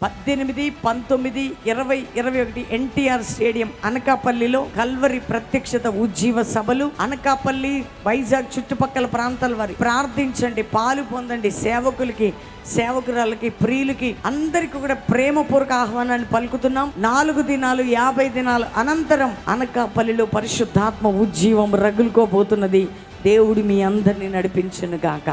18, 19, 20, 21 NTR stadium అనకాపల్లిలో Calvary ప్రత్యక్షత ఉజ్జీవ సభలు. అనకాపల్లి, వైజాగ్ చుట్టుపక్కల ప్రాంతాల వారి ప్రార్థించండి, పాలు పొందండి. సేవకులకి, సేవకురాలకి, ప్రియులకి అందరికీ కూడా ప్రేమపూర్వక ఆహ్వానాన్ని పలుకుతున్నాం. 4 దినాలు 50 దినాల అనంతరం అనకాపల్లిలో పరిశుద్ధాత్మ ఉజ్జీవం రగులుకోబోతున్నది. దేవుడు మీ అందరినీ నడిపించును గాక.